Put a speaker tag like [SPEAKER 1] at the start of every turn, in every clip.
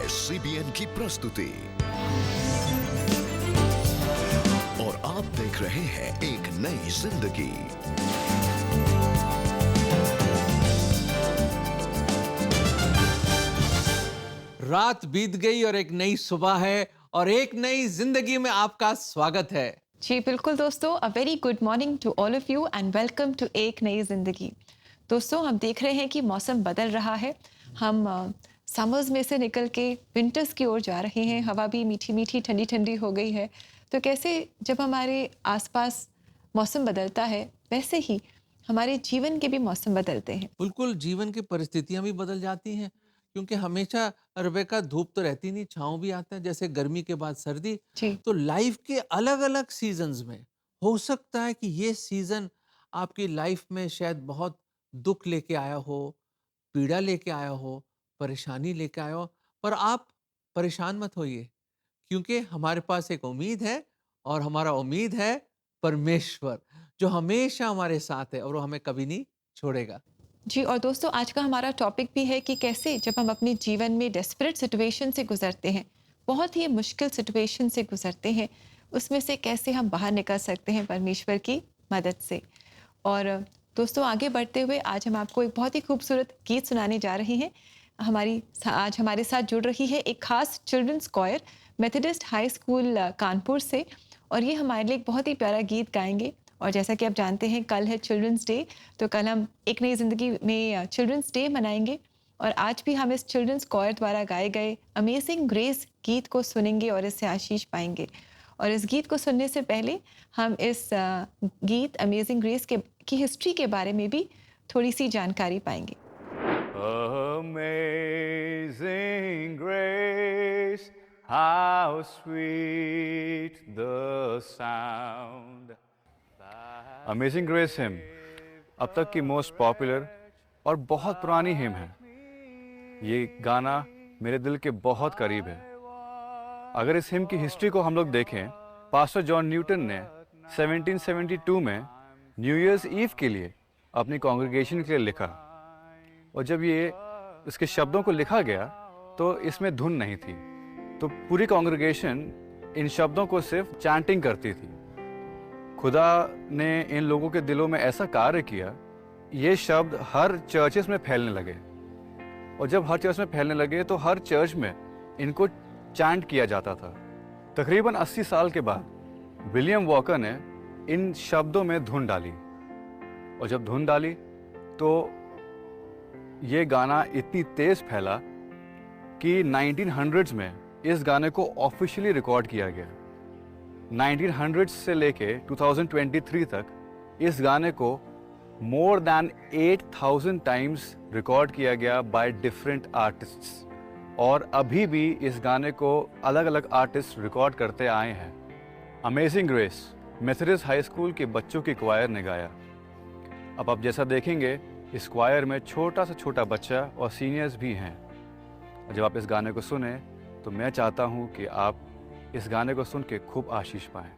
[SPEAKER 1] है CBN की प्रस्तुति और आप देख रहे हैं एक नई जिंदगी।
[SPEAKER 2] रात बीत गई और एक नई सुबह है और एक नई जिंदगी में आपका स्वागत है।
[SPEAKER 3] जी बिल्कुल दोस्तों, a very good morning to all of you and welcome to एक नई जिंदगी। दोस्तों, हम देख रहे हैं कि मौसम बदल रहा है। हम समर्स में से निकल के विंटर्स की ओर जा रहे हैं। हवा भी मीठी मीठी ठंडी ठंडी हो गई है। तो कैसे जब हमारे आसपास मौसम बदलता है, वैसे ही हमारे जीवन के भी मौसम बदलते हैं।
[SPEAKER 2] बिल्कुल, जीवन की परिस्थितियां भी बदल जाती हैं क्योंकि हमेशा रेबेका धूप तो रहती नहीं, छाँव भी आता है। जैसे गर्मी के बाद सर्दी,
[SPEAKER 3] जी
[SPEAKER 2] तो लाइफ के अलग अलग सीजन्स में हो सकता है कि ये सीजन आपकी लाइफ में शायद बहुत दुख लेके आया हो, पीड़ा लेके आया हो, परेशानी लेके आया हो, पर आप परेशान मत होइए क्योंकि हमारे पास एक उम्मीद है और हमारा उम्मीद है परमेश्वर, जो हमेशा हमारे साथ है और वो हमें कभी नहीं छोड़ेगा।
[SPEAKER 3] जी, और दोस्तों, आज का हमारा टॉपिक भी है कि कैसे जब हम अपने जीवन में डेस्परेट सिचुएशन से गुजरते हैं, बहुत ही मुश्किल सिचुएशन से गुजरते हैं, उसमें से कैसे हम बाहर निकल सकते हैं परमेश्वर की मदद से। और दोस्तों, आगे बढ़ते हुए आज हम आपको एक बहुत ही खूबसूरत गीत सुनाने जा रहे हैं। आज हमारे साथ जुड़ रही है एक खास children's choir Methodist high school Kanpur से, और ये हमारे लिए एक बहुत ही प्यारा गीत गाएंगे। और जैसा कि आप जानते हैं, कल है चिल्ड्रंस डे, तो कल हम एक नई ज़िंदगी में चिल्ड्रंस डे मनाएंगे। और आज भी हम इस चिल्ड्रंस कॉयर द्वारा गाए गए अमेजिंग ग्रेस गीत को सुनेंगे और इससे आशीष पाएंगे। और इस गीत को सुनने से पहले हम इस गीत अमेजिंग ग्रेस की हिस्ट्री के बारे में भी थोड़ी सी जानकारी पाएंगे।
[SPEAKER 4] Amazing grace, how sweet the sound. Amazing grace him अब तक की मोस्ट पॉपुलर और बहुत पुरानी हिम है। ये गाना मेरे दिल के बहुत करीब है। अगर इस हिम की हिस्ट्री को हम लोग देखें, पास्टर जॉन न्यूटन ने 1772 में न्यू ईयर्स ईव के लिए अपनी कॉन्ग्रेगेशन के लिए लिखा, और जब ये इसके शब्दों को लिखा गया तो इसमें धुन नहीं थी, तो पूरी कॉन्ग्रेगेशन इन शब्दों को सिर्फ चैंटिंग करती थी। खुदा ने इन लोगों के दिलों में ऐसा कार्य किया, ये शब्द हर चर्चेस में फैलने लगे, और जब हर चर्च में फैलने लगे तो हर चर्च में इनको चैंट किया जाता था। तकरीबन 80 साल के बाद विलियम वॉकर ने इन शब्दों में धुन डाली, और जब धुन डाली तो ये गाना इतनी तेज फैला कि 1900s में इस गाने को ऑफिशियली रिकॉर्ड किया गया। 1900 से लेके 2023 तक इस गाने को मोर दैन 8000 टाइम्स रिकॉर्ड किया गया बाय डिफरेंट आर्टिस्ट्स, और अभी भी इस गाने को अलग अलग आर्टिस्ट रिकॉर्ड करते आए हैं। Amazing grace Methodist high school के बच्चों की क्वायर ने गाया। अब आप जैसा देखेंगे, इस क्वायर में छोटा से छोटा बच्चा और सीनियर्स भी हैं। जब आप इस गाने को सुने तो मैं चाहता हूँ कि आप इस गाने को सुन के खूब आशीष पाएं।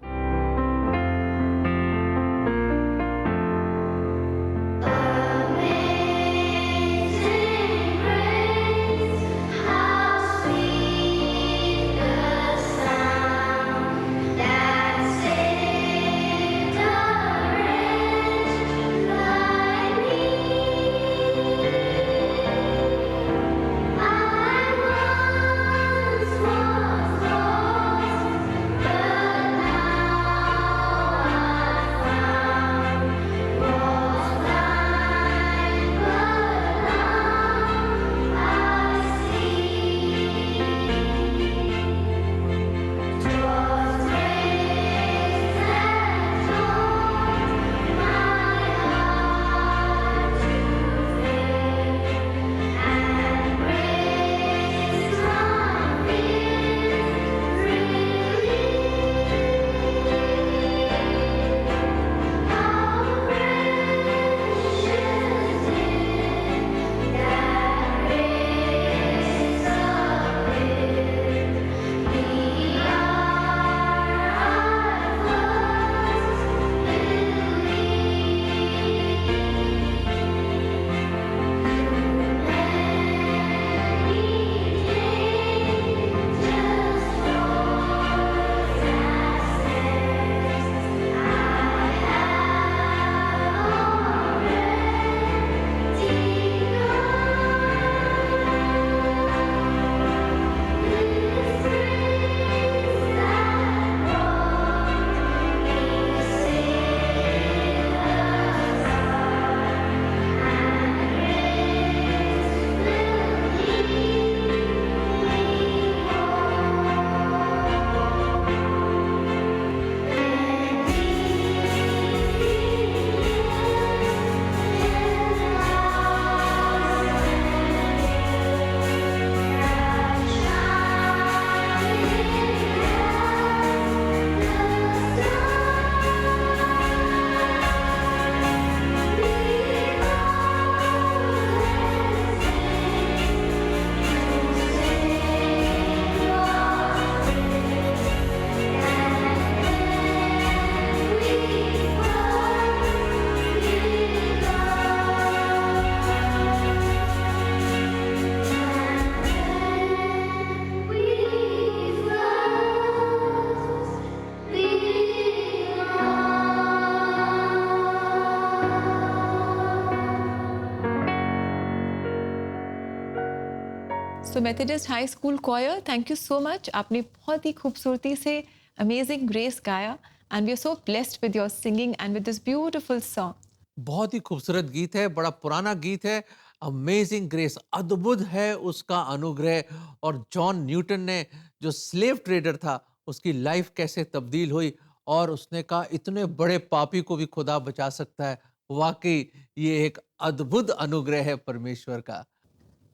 [SPEAKER 3] So Methodist high school choir, thank you so much. आपने बहुत ही खूबसूरती से अमेजिंग ग्रेस गाया and we are so blessed with your singing and with this beautiful song.
[SPEAKER 2] बहुत ही खूबसूरत गीत है, बड़ा पुराना गीत है। अमेजिंग ग्रेस, अद्भुत है उसका अनुग्रह। और जॉन न्यूटन ने, जो स्लेव ट्रेडर था, उसकी लाइफ कैसे तब्दील हुई और उसने कहा इतने बड़े पापी को भी खुदा बचा सकता है। वाकई ये एक अद्भुत अनुग्रह है परमेश्वर का।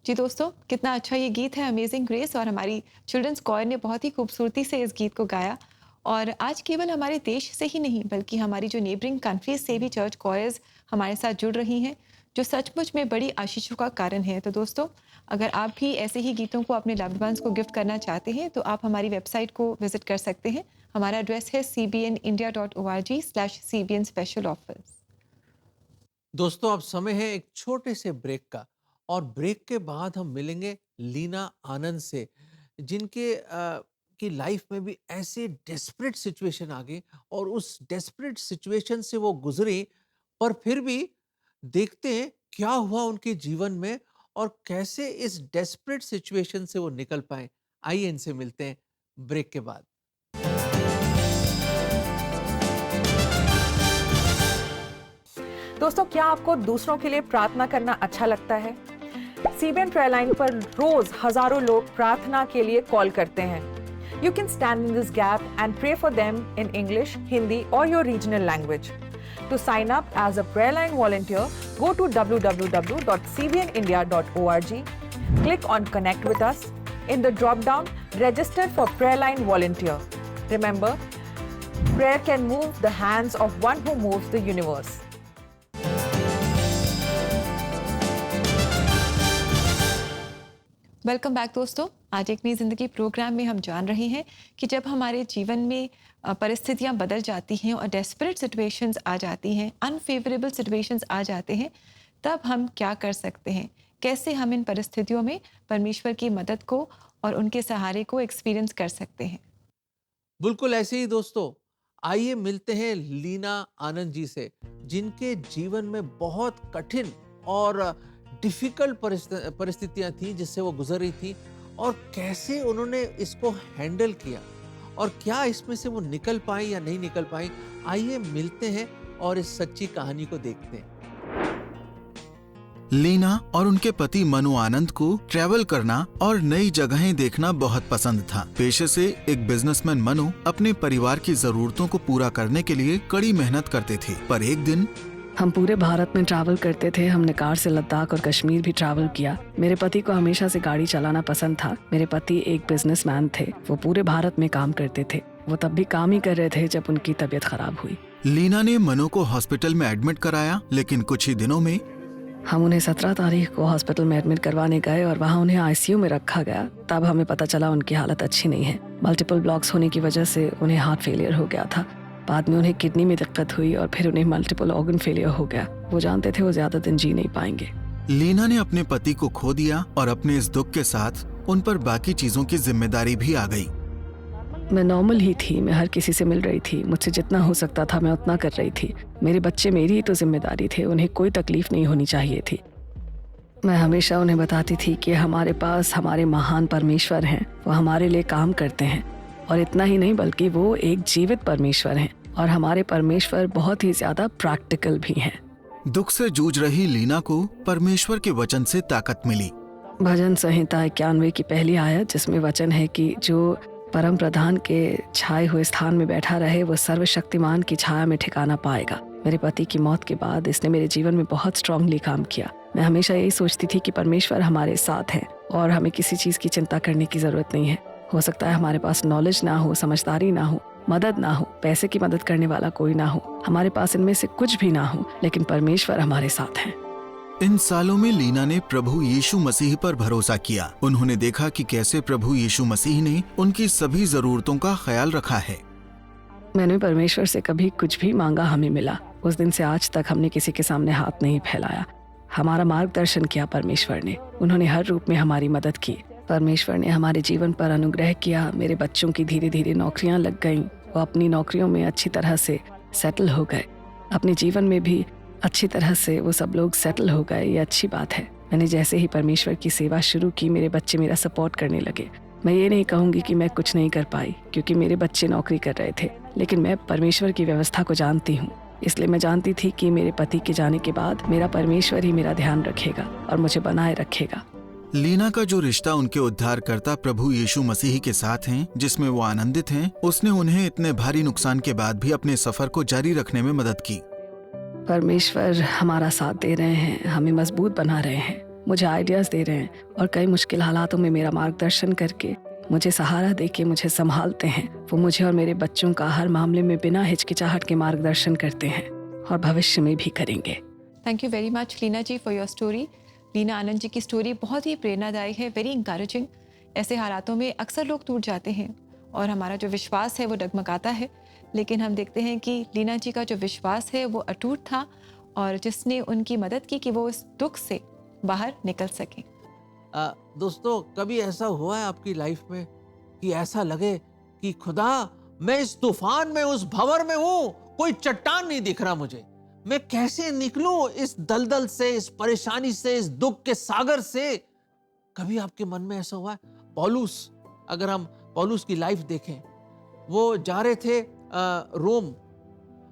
[SPEAKER 3] जी दोस्तों, कितना अच्छा ये गीत है अमेजिंग ग्रेस, और हमारी चिल्ड्रंस कॉयर ने बहुत ही खूबसूरती से इस गीत को गाया। और आज केवल हमारे देश से ही नहीं बल्कि हमारी जो नेबरिंग कंट्रीज से भी चर्च कॉयर्स हमारे साथ जुड़ रही हैं, जो सचमुच में बड़ी आशीषों का कारण है। तो दोस्तों, अगर आप भी ऐसे ही गीतों को अपने लव्ड वंस को गिफ्ट करना चाहते हैं तो आप हमारी वेबसाइट को विजिट कर सकते हैं। हमारा एड्रेस है cbnindia.org/cbn special offers।
[SPEAKER 2] दोस्तों, अब समय है एक छोटे से ब्रेक का, और ब्रेक के बाद हम मिलेंगे लीना आनंद से, जिनके की लाइफ में भी ऐसे डेस्परेट सिचुएशन आ गई और उस डेस्परेट सिचुएशन से वो गुजरी, पर फिर भी देखते हैं क्या हुआ उनके जीवन में और कैसे इस डेस्परेट सिचुएशन से वो निकल पाए। आइए इनसे मिलते हैं ब्रेक के बाद।
[SPEAKER 5] दोस्तों, क्या आपको दूसरों के लिए प्रार्थना करना अच्छा लगता है? सीबीएन प्रेयर लाइन पर रोज हजारों लोग प्रार्थना के लिए कॉल करते हैं। You can stand in this gap and pray for them in English, Hindi or your regional language. To sign up as a prayer line volunteer, go to www.cbnindia.org. Click on Connect with us. In the drop-down, register for prayer line volunteer. Remember, prayer can move the hands of one who moves the universe.
[SPEAKER 3] Welcome back दोस्तों। आज एक नई ज़िंदगी programme में हम जान रहे हैं कि जब हमारे जीवन में परिस्थितियां बदल जाती हैं और डेस्परेट सिचुएशंस आ जाती हैं, अनफेवरेबल सिचुएशंस आ जाते हैं, तब हम क्या कर सकते हैं? कैसे हम इन परिस्थितियों में परमेश्वर की मदद को और उनके सहारे को एक्सपीरियंस कर सकते हैं?
[SPEAKER 2] बिल्कुल ऐसे ही दोस्तों, आइए मिलते हैं लीना आनंद जी से, जिनके जीवन में बहुत कठिन और डिफिकल्ट परिस्थितियां थी जिससे वो गुजर रही थी, और कैसे उन्होंने इसको हैंडल किया और क्या इसमें से वो निकल पाई या नहीं निकल पाई। आइए मिलते हैं और इस सच्ची कहानी को देखते हैं।
[SPEAKER 6] लीना और उनके पति मनु आनंद को ट्रैवल करना और नई जगहें देखना बहुत पसंद था। पेशे से एक बिजनेसमैन मनु अपने परिवार की जरूरतों को पूरा करने के लिए कड़ी मेहनत करते थे, पर एक दिन
[SPEAKER 7] हम पूरे भारत में ट्रैवल करते थे। हमने कार से लद्दाख और कश्मीर भी ट्रैवल किया। मेरे पति को हमेशा से गाड़ी चलाना पसंद था। मेरे पति एक बिजनेसमैन थे, वो पूरे भारत में काम करते थे। वो तब भी काम ही कर रहे थे जब उनकी तबीयत खराब हुई।
[SPEAKER 6] लीना ने मनु को हॉस्पिटल में एडमिट कराया, लेकिन कुछ ही दिनों में
[SPEAKER 7] हम उन्हें 17 तारीख को हॉस्पिटल में एडमिट करवाने गए और वहाँ उन्हें आईसीयू में रखा गया। तब हमें पता चला उनकी हालत अच्छी नहीं है। मल्टीपल ब्लॉक्स होने की वजह से उन्हें हार्ट फेलियर हो गया था। बाद में उन्हें किडनी में दिक्कत हुई और फिर उन्हें मल्टीपल ऑर्गन फेलियर हो गया। वो जानते थे वो ज्यादा दिन जी नहीं पाएंगे।
[SPEAKER 6] लीना ने अपने पति को खो दिया और अपने इस दुख के साथ उन पर बाकी चीजों की जिम्मेदारी भी आ गई।
[SPEAKER 7] मैं नॉर्मल ही थी, मैं हर किसी से मिल रही थी, मुझसे जितना हो सकता था मैं उतना कर रही थी। मेरे बच्चे मेरी ही तो जिम्मेदारी थे, उन्हें कोई तकलीफ नहीं होनी चाहिए थी। मैं हमेशा उन्हें बताती थी कि हमारे पास हमारे महान परमेश्वर हैं, वो हमारे लिए काम करते हैं, और इतना ही नहीं बल्कि वो एक जीवित परमेश्वर हैं और हमारे परमेश्वर बहुत ही ज्यादा प्रैक्टिकल भी हैं।
[SPEAKER 6] दुख से जूझ रही लीना को परमेश्वर के वचन से ताकत मिली।
[SPEAKER 7] भजन संहिता 91 की पहली आयत, जिसमें वचन है कि जो परम प्रधान के छाए हुए स्थान में बैठा रहे वो सर्वशक्तिमान की छाया में ठिकाना पाएगा। मेरे पति की मौत के बाद इसने मेरे जीवन में बहुत स्ट्रांगली काम किया। मैं हमेशा यही सोचती थी कि परमेश्वर हमारे साथ है और हमें किसी चीज की चिंता करने की जरूरत नहीं है। हो सकता है हमारे पास नॉलेज ना हो, समझदारी ना हो, मदद ना हो, पैसे की मदद करने वाला कोई ना हो, हमारे पास इनमें से कुछ भी ना हो, लेकिन परमेश्वर हमारे साथ है।
[SPEAKER 6] इन सालों में लीना ने प्रभु यीशु मसीह पर भरोसा किया। उन्होंने देखा कि कैसे प्रभु यीशु मसीह ने उनकी सभी जरूरतों का ख्याल रखा है।
[SPEAKER 7] मैंने परमेश्वर से कभी कुछ भी मांगा, हमें मिला। उस दिन से आज तक हमने किसी के सामने हाथ नहीं फैलाया। हमारा मार्गदर्शन किया परमेश्वर ने, उन्होंने हर रूप में हमारी मदद की। परमेश्वर ने हमारे जीवन पर अनुग्रह किया। मेरे बच्चों की धीरे धीरे नौकरियां लग गईं, वो अपनी नौकरियों में अच्छी तरह से सेटल हो गए। अपने जीवन में भी अच्छी तरह से वो सब लोग सेटल हो गए, ये अच्छी बात है। मैंने जैसे ही परमेश्वर की सेवा शुरू की, मेरे बच्चे मेरा सपोर्ट करने लगे। मैं ये नहीं कहूँगी कि मैं कुछ नहीं कर पाई, क्योंकि मेरे बच्चे नौकरी कर रहे थे, लेकिन मैं परमेश्वर की व्यवस्था को जानती हूँ। इसलिए मैं जानती थी कि मेरे पति के जाने के बाद मेरा परमेश्वर ही मेरा ध्यान रखेगा और मुझे बनाए रखेगा।
[SPEAKER 6] लीना का जो रिश्ता उनके उद्धारकर्ता प्रभु यीशु मसीह के साथ है, जिसमें वो आनंदित हैं, उसने उन्हें इतने भारी नुकसान के बाद भी अपने सफर को जारी रखने में मदद की।
[SPEAKER 7] परमेश्वर हमारा साथ दे रहे हैं, हमें मजबूत बना रहे हैं, मुझे आइडियाज दे रहे हैं और कई मुश्किल हालातों में मेरा मार्गदर्शन करके मुझे सहारा देके मुझे संभालते हैं। वो मुझे और मेरे बच्चों का हर मामले में बिना हिचकिचाहट के मार्गदर्शन करते हैं और भविष्य में भी करेंगे।
[SPEAKER 3] Thank you very much Leena ji for your story. Leena Anand ji की स्टोरी बहुत ही प्रेरणादायक है, वेरी इंकरेजिंग। ऐसे हालातों में अक्सर लोग टूट जाते हैं और हमारा जो विश्वास है वो डगमगाता है, लेकिन हम देखते हैं कि लीना जी का जो विश्वास है वो अटूट था और जिसने उनकी मदद की कि वो इस दुख से बाहर निकल सकें।
[SPEAKER 2] दोस्तों, कभी ऐसा हुआ है आपकी लाइफ में कि ऐसा लगे कि खुदा, मैं इस तूफान में, उस भंवर में हूँ, कोई चट्टान नहीं दिख रहा मुझे, मैं कैसे निकलूं इस दलदल से, इस परेशानी से, इस दुख के सागर से? कभी आपके मन में ऐसा हुआ है? पौलुस, अगर हम पौलुस की लाइफ देखें, वो जा रहे थे रोम,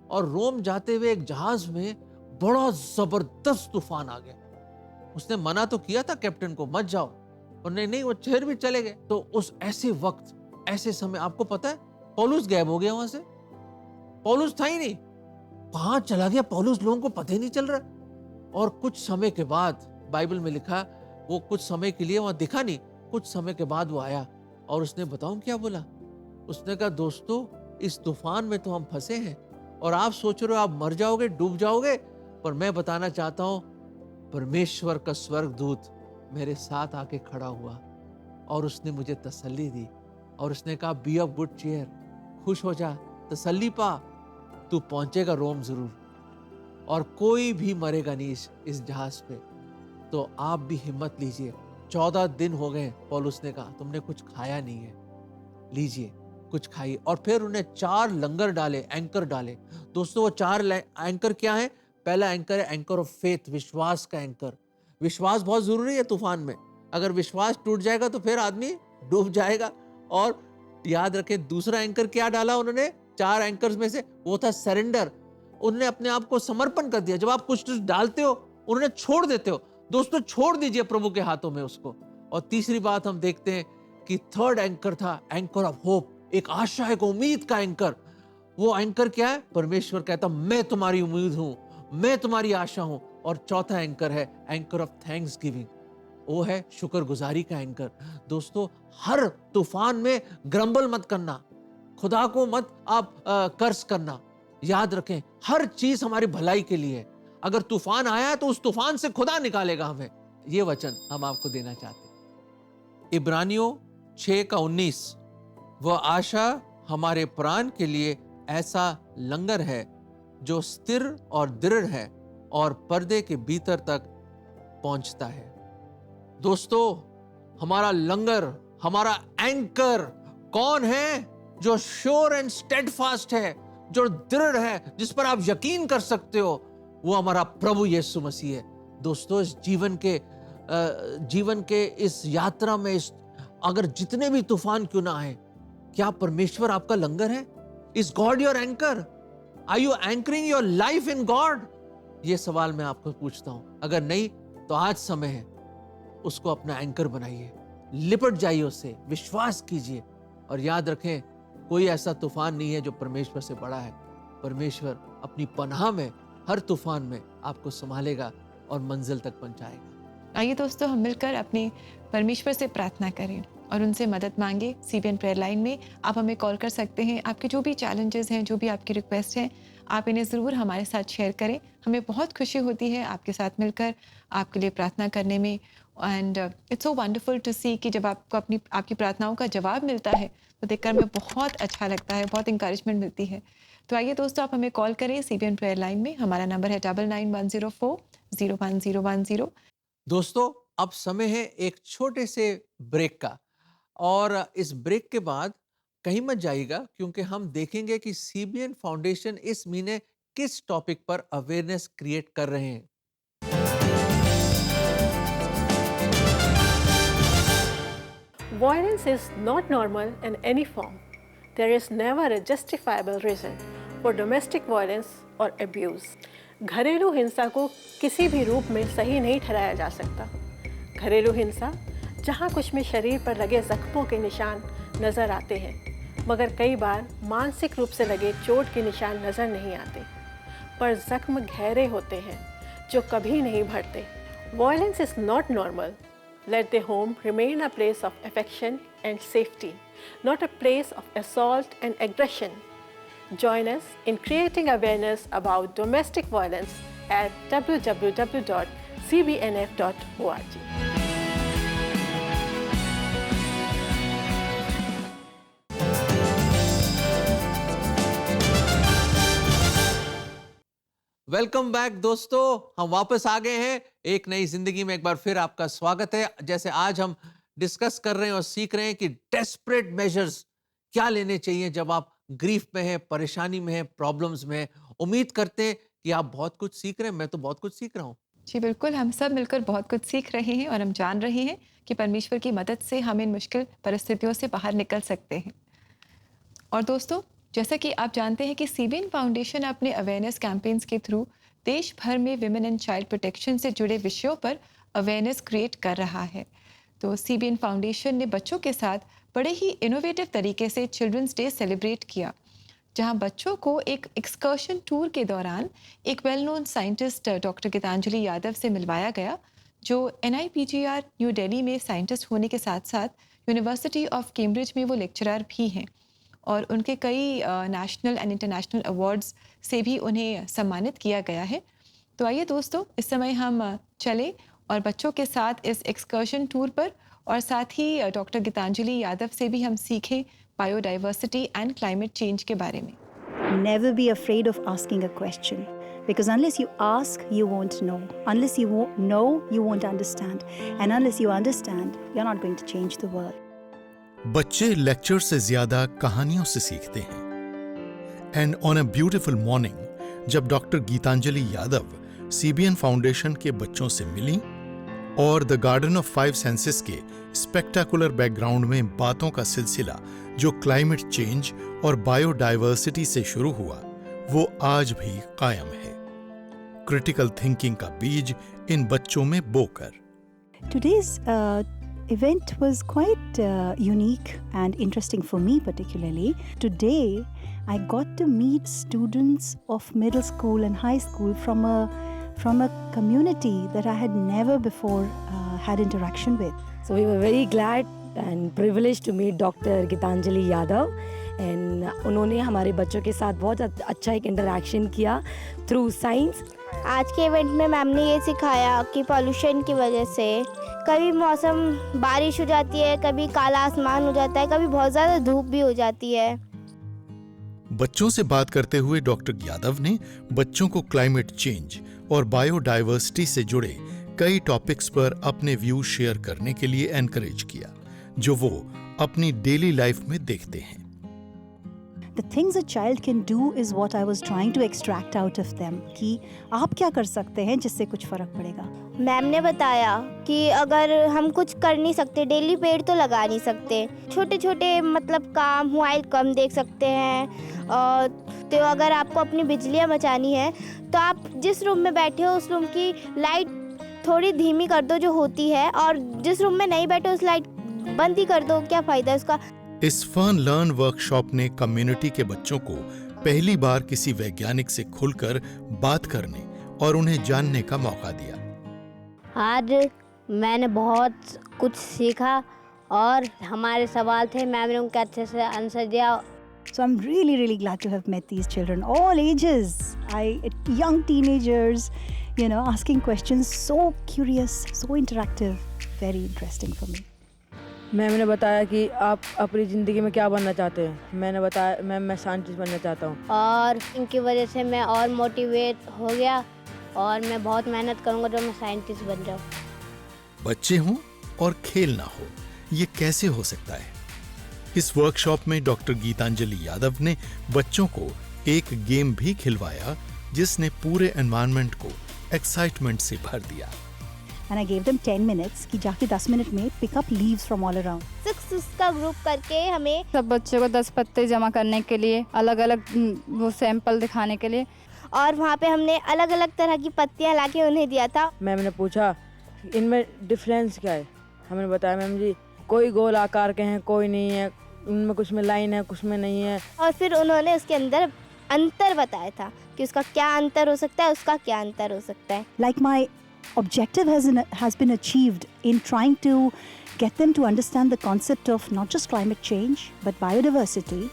[SPEAKER 2] और रोम जाते हुए एक जहाज में बड़ा जबरदस्त तूफान आ गया। उसने मना तो किया था कैप्टन को, मत जाओ, और नहीं, वो फिर भी चले गए। तो उस ऐसे वक्त, ऐसे समय, आपको पता है पौलुस गायब हो गया वहां से, पौलुस था ही नहीं, कहां चला गया पौलुस, लोगों को पता ही नहीं चल रहा। और कुछ समय के बाद, बाइबल में लिखा, वो कुछ समय के लिए वहां दिखा नहीं, कुछ समय के बाद वो आया और उसने, बताऊं क्या बोला? उसने कहा, दोस्तों, इस तूफान में तो हम फंसे हैं और आप सोच रहे हो आप मर जाओगे, डूब जाओगे, पर मैं बताना चाहता हूं, परमेश्वर का स्वर्गदूत मेरे साथ आके खड़ा हुआ और उसने मुझे तसल्ली दी और उसने कहा, बी ऑफ गुड चीयर, खुश हो जा, तसल्ली पा, तू पहुंचेगा रोम जरूर और कोई भी मरेगा नहीं इस जहाज पे, तो आप भी हिम्मत लीजिए। 14 दिन हो गए, पौलुस ने कहा, तुमने कुछ खाया नहीं है, लीजिए कुछ खाइए। और फिर उन्हें 4 लंगर डाले, एंकर डाले। दोस्तों, वो 4 एंकर क्या है? पहला एंकर है एंकर ऑफ फेथ, विश्वास का एंकर। विश्वास बहुत जरूरी है तूफान में, अगर विश्वास टूट जाएगा तो फिर आदमी डूब जाएगा। और याद रखें, दूसरा एंकर क्या डाला उन्होंने 4 एंकर्स में से? वो था सरेंडर। उन्होंने अपने आप को समर्पण कर दिया। जब आप कुछ डालते हो, उन्होंने छोड़ देते हो। दोस्तों, छोड़ दीजिए प्रभु के हाथों में उसको। और तीसरी बात हम देखते हैं कि थर्ड एंकर था एंकर ऑफ होप, एक आशा, एक उम्मीद का एंकर। वो एंकर क्या है? परमेश्वर कहता, मैं तुम्हारी उम्मीद हूं, मैं तुम्हारी आशा हूं। और चौथा एंकर है एंकर ऑफ थैंक्स गिविंग, वो है शुक्रगुजारी का एंकर। दोस्तों, हर तूफान में ग्रम्बल मत करना, खुदा को मत आप कर्ज करना। याद रखें, हर चीज हमारी भलाई के लिए है। अगर तूफान आया तो उस तूफान से खुदा निकालेगा हमें। ये वचन हम आपको देना चाहते हैं। इब्रानियों 6:19, वह आशा हमारे प्राण के लिए ऐसा लंगर है जो स्थिर और दृढ़ है और पर्दे के भीतर तक पहुंचता है। दोस्तों, हमारा लंगर, हमारा एंकर कौन है? जो श्योर एंड स्टेडफास्ट है, जो दृढ़ है, जिस पर आप यकीन कर सकते हो, वो हमारा प्रभु यीशु मसीह है। दोस्तों, इस जीवन के इस यात्रा में, अगर जितने भी तूफान क्यों ना आए, क्या परमेश्वर आपका लंगर है? Is God your anchor? Are you anchoring your life in God? ये सवाल मैं आपको पूछता हूं। अगर नहीं, तो आज समय है, उसको अपना एंकर बनाइए, लिपट जाइए उससे, विश्वास कीजिए। और याद रखें, कोई ऐसा तूफान नहीं है जो परमेश्वर से बड़ा है। परमेश्वर अपनी पनाह में हर तूफान में आपको संभालेगा और मंजिल तक पहुंचाएगा।
[SPEAKER 3] आइए दोस्तों, हम मिलकर अपने परमेश्वर से प्रार्थना करें और उनसे मदद मांगे। सीबीएन प्रेयर लाइन में आप हमें कॉल कर सकते हैं। आपके जो भी चैलेंजेस हैं, जो भी आपकी रिक्वेस्ट हैं, आप इन्हें ज़रूर हमारे साथ शेयर करें। हमें बहुत खुशी होती है आपके साथ मिलकर आपके लिए प्रार्थना करने में। And it's so wonderful to see कि जब आपको आपकी प्रार्थनाओं का जवाब मिलता है तो देखकर हमें बहुत अच्छा लगता है, बहुत इंकरेजमेंट मिलती है। तो आइए दोस्तों, आप हमें कॉल करें सीबीएन प्रेयर लाइन में। हमारा नंबर है 9910401010।
[SPEAKER 2] दोस्तों, अब समय है एक छोटे से ब्रेक का, और इस ब्रेक के बाद कहीं मत जाइएगा, क्योंकि हम देखेंगे कि सीबीएन फाउंडेशन इस महीने किस टॉपिक पर अवेयरनेस क्रिएट कर रहे हैं।
[SPEAKER 8] Violence is not normal in any form. There is never a justifiable reason for domestic violence or abuse. घरेलू हिंसा को किसी भी रूप में सही नहीं ठहराया जा सकता। घरेलू हिंसा जहाँ कुछ में शरीर पर लगे जख्मों के निशान नज़र आते हैं, मगर कई बार मानसिक रूप से लगे चोट के निशान नज़र नहीं आते, पर जख्म गहरे होते हैं जो कभी नहीं भरते। Violence is not normal. Let the home remain a place of affection and safety, not a place of assault and aggression. Join us in creating awareness about domestic violence at www.cbnf.org.
[SPEAKER 2] Welcome back दोस्तों, हम वापस आ गए हैं एक नई जिंदगी में। एक बार फिर आपका स्वागत है। जैसे आज हम डिस्कस कर रहे हैं और सीख रहे हैं कि डेस्परेट मेजर्स क्या लेने चाहिए जब आप ग्रीफ में हैं, परेशानी में हैं, प्रॉब्लम्स में हैं। उम्मीद करते हैं कि आप बहुत कुछ सीख रहे हैं। मैं तो बहुत कुछ सीख रहा हूँ।
[SPEAKER 3] जी बिल्कुल, हम सब मिलकर बहुत कुछ सीख रहे हैं और हम जान रहे हैं कि परमेश्वर की मदद से हम इन मुश्किल परिस्थितियों से बाहर निकल सकते हैं। और दोस्तों, जैसा कि आप जानते हैं कि सीबीएन फाउंडेशन अपने अवेयरनेस कैंपेन्स के थ्रू देश भर में विमेन एंड चाइल्ड प्रोटेक्शन से जुड़े विषयों पर अवेयरनेस क्रिएट कर रहा है। तो सीबीएन फाउंडेशन ने बच्चों के साथ बड़े ही इनोवेटिव तरीके से चिल्ड्रंस डे सेलिब्रेट किया, जहां बच्चों को एक एक्सकर्शन टूर के दौरान एक well known scientist doctor Geetanjali Yadav से मिलवाया गया, जो NIPGR न्यू दिल्ली में साइंटिस्ट होने के साथ साथ यूनिवर्सिटी ऑफ कैम्ब्रिज में वो लेक्चरर भी हैं और उनके कई नेशनल एंड इंटरनेशनल अवार्ड्स से भी उन्हें सम्मानित किया गया है। तो आइए दोस्तों, इस समय हम चले और बच्चों के साथ इस एक्सकर्शन टूर पर और साथ ही डॉक्टर गीतांजलि यादव से भी हम सीखें बायोडाइवर्सिटी एंड क्लाइमेट चेंज के बारे में।
[SPEAKER 9] Never be afraid of asking a question, because unless you ask, you won't know. Unless you won't know, you won't understand. And unless you understand, you're not going to change the world.
[SPEAKER 10] बच्चे lecture से ज्यादा कहानियों से सीखते हैं। And on a beautiful morning, जब doctor Geetanjali Yadav CBN foundation के बच्चों से मिली और द गार्डन ऑफ 5 सेंसेस के स्पेक्टाकुलर बैकग्राउंड में बातों का सिलसिला जो क्लाइमेट चेंज और बायोडाइवर्सिटी से शुरू हुआ, वो आज भी कायम है, क्रिटिकल थिंकिंग का बीज इन बच्चों में बोकर।
[SPEAKER 9] Today's event was quite unique and interesting for me particularly. Today, I got to meet students of middle school and high school from a community that I had never before had interaction with.
[SPEAKER 11] So we were very glad and privileged to meet Dr. Gitanjali Yadav, and उन्होंने हमारे बच्चों के साथ बहुत अच्छा एक interaction किया through science.
[SPEAKER 12] आज के इवेंट में मैम ने ये सिखाया कि पॉल्यूशन की वजह से कभी मौसम बारिश हो जाती है, कभी काला आसमान हो जाता है, कभी बहुत ज़्यादा धूप भी हो जाती है।
[SPEAKER 10] बच्चों से बात करते हुए डॉक्टर यादव ने बच्चों को क्लाइमेट चेंज और बायोडाइवर्सिटी से जुड़े कई टॉपिक्स पर अपने व्यूज शेयर करने के लिए एनकरेज किया, जो वो अपनी डेली लाइफ में देखते हैं।
[SPEAKER 9] The things a child can do is what I was trying to extract out of them. कि आप क्या कर सकते हैं जिससे कुछ फर्क पड़ेगा।
[SPEAKER 12] मैम ने बताया कि अगर हम कुछ कर नहीं सकते, डेली पेड़ तो लगा नहीं सकते, छोटे छोटे मतलब काम, मोबाइल कम देख सकते हैं, तो अगर आपको अपनी बिजलियाँ बचानी है तो आप जिस रूम में बैठे हो उस रूम की लाइट थोड़ी धीमी कर दो जो होती है, और जिस रूम में नहीं बैठे उस लाइट बंद ही कर दो। क्या फ़ायदा उसका।
[SPEAKER 10] इस फन लर्न वर्कशॉप ने कम्युनिटी के बच्चों को पहली बार किसी वैज्ञानिक से खुलकर बात करने और उन्हें जानने का मौका दिया।
[SPEAKER 12] आज मैंने बहुत कुछ सीखा और हमारे सवाल थे, मैम ने उनके अच्छे से आंसर दिया।
[SPEAKER 9] So I'm really, really glad to have met these children, all ages. Young teenagers, asking questions, so curious, so interactive, very interesting for me.
[SPEAKER 11] Ma'am ने बताया कि आप अपनी ज़िंदगी में क्या बनना चाहते हैं। मैंने बताया मैम मैं साइंटिस्ट बनना चाहता हूँ, और
[SPEAKER 12] इनकी वजह से मैं और मोटिवेट हो गया और मैं बहुत मेहनत करूँगा तो मैं साइंटिस्ट बन जाऊँ।
[SPEAKER 10] बच्चे हों और खेल ना हो, ये कैसे हो सकता है। इस वर्कशॉप में डॉक्टर गीतांजलि यादव ने बच्चों को एक गेम भी खिलवाया जिसने पूरे एनवायरनमेंट को एक्साइटमेंट से भर दिया।
[SPEAKER 9] and I gave them 10 minutes कि जाके 10 मिनट में pick up leaves from all around.
[SPEAKER 12] 6 का ग्रुप करके हमें
[SPEAKER 13] सब बच्चों को 10 पत्ते जमा करने के लिए, अलग अलग वो सैंपल दिखाने के लिए,
[SPEAKER 12] और वहाँ पे हमने अलग अलग तरह की पत्तियाँ लाके उन्हें दिया था।
[SPEAKER 14] मैम ने पूछा इनमें डिफरेंस क्या है, हमने बताया मैम जी कोई गोल आकार के हैं, कोई नहीं है, उनमें कुछ में लाइन है, कुछ में नहीं है।
[SPEAKER 12] और फिर उन्होंने उसके अंदर अंतर बताया था कि उसका क्या अंतर हो सकता है, उसका क्या अंतर हो सकता है।
[SPEAKER 9] Like my objective has been achieved in trying to get them to understand the concept of not just climate change but biodiversity,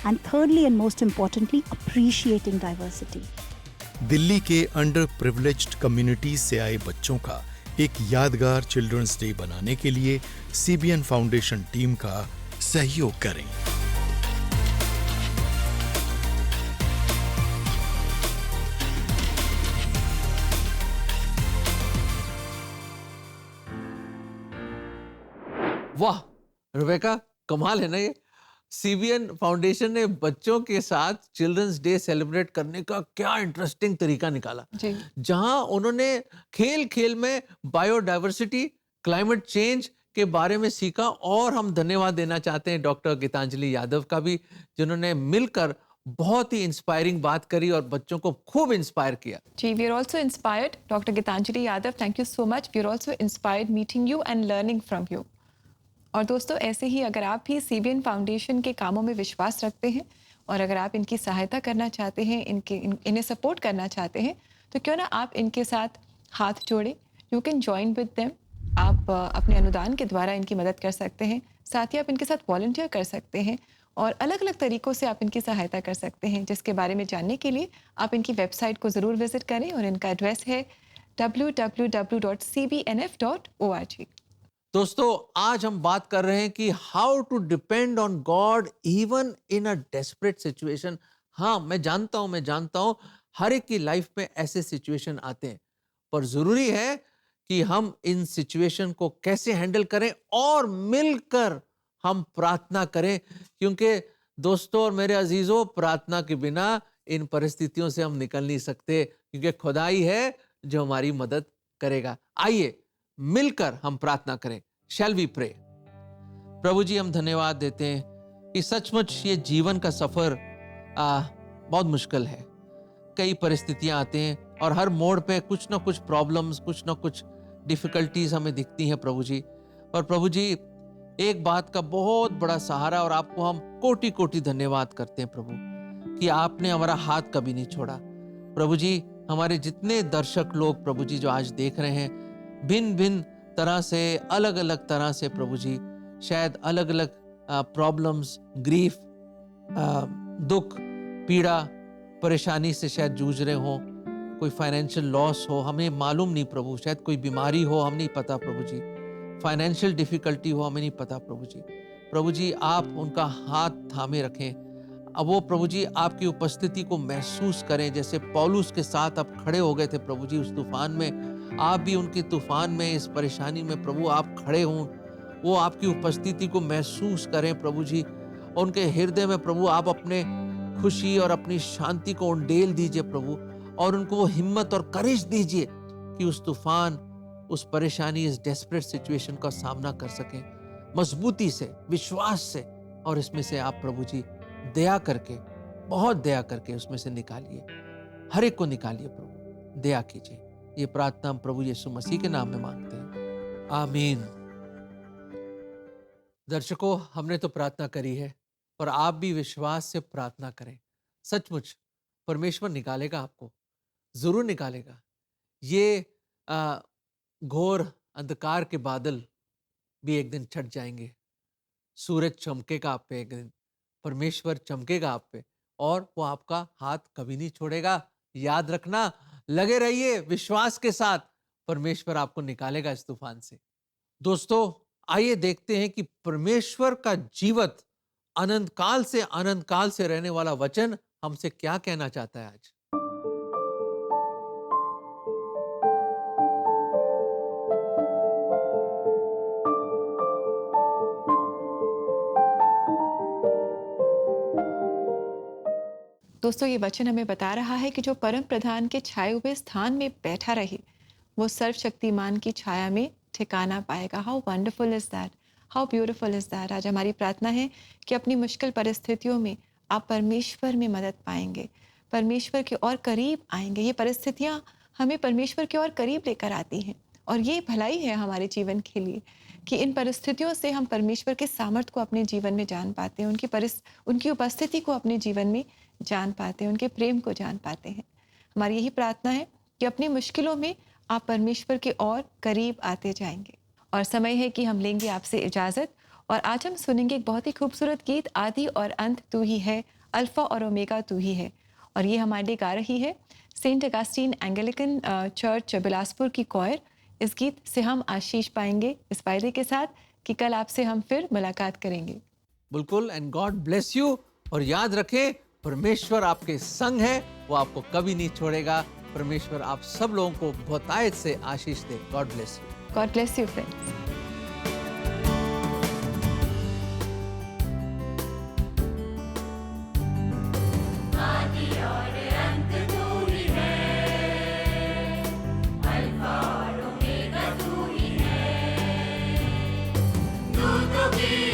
[SPEAKER 9] and thirdly and most importantly appreciating diversity.
[SPEAKER 10] Delhi के अंडर प्रिविलेज्ड कम्युनिटीज से आए बच्चों का एक यादगार children's day बनाने के लिए सीबीएन फाउंडेशन टीम का सहयोग करें।
[SPEAKER 2] वाह रुबेका, कमाल है ना ये। सीबीएन फाउंडेशन ने बच्चों के साथ चिल्ड्रंस डे सेलिब्रेट करने का क्या इंटरेस्टिंग तरीका निकाला, जहां उन्होंने खेल खेल में बायोडायवर्सिटी, क्लाइमेट चेंज के बारे में सीखा। और हम धन्यवाद देना चाहते हैं डॉक्टर गीतांजलि यादव का भी, जिन्होंने मिलकर बहुत ही इंस्पायरिंग बात करी और बच्चों को खूब इंस्पायर किया।
[SPEAKER 3] जी, we are also inspired doctor Geetanjali Yadav, thank you so much. We are also inspired meeting you and learning from you. और दोस्तों, ऐसे ही अगर आप भी सीबीएन फाउंडेशन के कामों में विश्वास रखते हैं और अगर आप इनकी सहायता करना चाहते हैं, इन्हें सपोर्ट करना चाहते हैं, तो क्यों ना आप इनके साथ हाथ जोड़ें। You can join with them. आप अपने अनुदान के द्वारा इनकी मदद कर सकते हैं, साथ ही आप इनके साथ वॉलंटियर कर सकते हैं और अलग अलग तरीक़ों से आप इनकी सहायता कर सकते हैं, जिसके बारे में जानने के लिए आप इनकी वेबसाइट को ज़रूर विज़िट करें और इनका एड्रेस है www.cbnf.org।
[SPEAKER 2] दोस्तों, आज हम बात कर रहे हैं कि how to depend on God even in a desperate situation. हाँ, मैं जानता हूँ हर एक की लाइफ में ऐसे सिचुएशन आते हैं, पर जरूरी है कि हम इन सिचुएशन को कैसे हैंडल करें और मिलकर हम प्रार्थना करें, क्योंकि दोस्तों और मेरे अजीजों, प्रार्थना के बिना इन परिस्थितियों से हम निकल नहीं सकते, क्योंकि खुदा ही है जो हमारी मदद करेगा। आइए मिलकर हम प्रार्थना करें। Shall we pray. प्रभु जी, हम धन्यवाद देते हैं कि सचमुच ये जीवन का सफर बहुत मुश्किल है। कई परिस्थितियां आते हैं और हर मोड़ पे कुछ ना कुछ प्रॉब्लम्स, कुछ ना कुछ डिफिकल्टीज हमें दिखती हैं प्रभु जी। और प्रभु जी, एक बात का बहुत बड़ा सहारा, और आपको हम कोटि कोटि धन्यवाद करते हैं प्रभु, कि आपने हमारा हाथ कभी नहीं छोड़ा। प्रभु जी, हमारे जितने दर्शक लोग प्रभु जी जो आज देख रहे हैं, भिन्न भिन्न तरह से, अलग अलग तरह से प्रभु जी, शायद अलग अलग प्रॉब्लम्स, ग्रीफ, दुख, पीड़ा, परेशानी से शायद जूझ रहे हो, कोई फाइनेंशियल लॉस हो, हमें मालूम नहीं प्रभु, शायद कोई बीमारी हो, हम नहीं पता प्रभु जी, फाइनेंशियल डिफिकल्टी हो, हमें नहीं पता प्रभु जी। प्रभु जी, आप उनका हाथ थामे रखें। अब वो प्रभु जी आपकी उपस्थिति को महसूस करें, जैसे पौलुस के साथ आप खड़े हो गए थे प्रभु जी उस तूफान में। आप भी उनके तूफान में, इस परेशानी में प्रभु आप खड़े हों, वो आपकी उपस्थिति को महसूस करें प्रभु जी। उनके हृदय में प्रभु आप अपने खुशी और अपनी शांति को उंडेल दीजिए प्रभु, और उनको वो हिम्मत और करेज दीजिए कि उस तूफान, उस परेशानी, इस डेस्परेट सिचुएशन का सामना कर सकें मजबूती से, विश्वास से। और इसमें से आप प्रभु जी दया करके, बहुत दया करके उसमें से निकालिए, हर एक को निकालिए प्रभु, दया कीजिए। ये प्रार्थना हम प्रभु यीशु मसीह के नाम में मांगते हैं, आमीन। दर्शकों, हमने तो प्रार्थना करी है, और आप भी विश्वास से प्रार्थना करें। सचमुच परमेश्वर निकालेगा, आपको जरूर निकालेगा। ये घोर अंधकार के बादल भी एक दिन छट जाएंगे, सूरज चमकेगा आप पे, एक दिन परमेश्वर चमकेगा आप पे, और वो आपका हाथ कभी नहीं छोड़ेगा। याद रखना, लगे रहिए विश्वास के साथ, परमेश्वर आपको निकालेगा इस तूफान से। दोस्तों, आइए देखते हैं कि परमेश्वर का जीवत अनंत काल से रहने वाला वचन हमसे क्या कहना चाहता है आज।
[SPEAKER 3] दोस्तों, ये वचन हमें बता रहा है कि जो परम प्रधान के छाए हुए स्थान में बैठा रहे, वो सर्वशक्तिमान की छाया में ठिकाना पाएगा। How wonderful is that, how beautiful is that. आज हमारी प्रार्थना है कि अपनी मुश्किल परिस्थितियों में आप परमेश्वर में मदद पाएंगे, परमेश्वर के और करीब आएंगे। ये परिस्थितियाँ हमें परमेश्वर के और करीब लेकर आती हैं, और ये भलाई है हमारे जीवन के लिए कि इन परिस्थितियों से हम परमेश्वर के सामर्थ्य को अपने जीवन में जान पाते हैं, उनकी उपस्थिति को अपने जीवन में जान पाते हैं, उनके प्रेम को जान पाते हैं। हमारी यही प्रार्थना है कि अपनी मुश्किलों में आप परमेश्वर के और करीब आते जाएंगे। और समय है कि हम लेंगे आपसे इजाज़त, और आज हम सुनेंगे एक बहुत ही खूबसूरत गीत, आदि और अंत तू ही है, अल्फ़ा और ओमेगा तू ही है। और ये हमारे लिए गा रही है Saint Augustine Anglican Church Bilaspur की कॉयर। इस गीत से हम आशीष पाएंगे, इस वायदे के साथ कि कल आपसे हम फिर मुलाकात करेंगे।
[SPEAKER 2] बिल्कुल, एंड गॉड ब्लेस यू। और याद रखें, परमेश्वर आपके संग है, वो आपको कभी नहीं छोड़ेगा। परमेश्वर आप सब लोगों को बहुतायत से आशीष दे। God bless you.
[SPEAKER 3] God bless you friends.
[SPEAKER 15] Be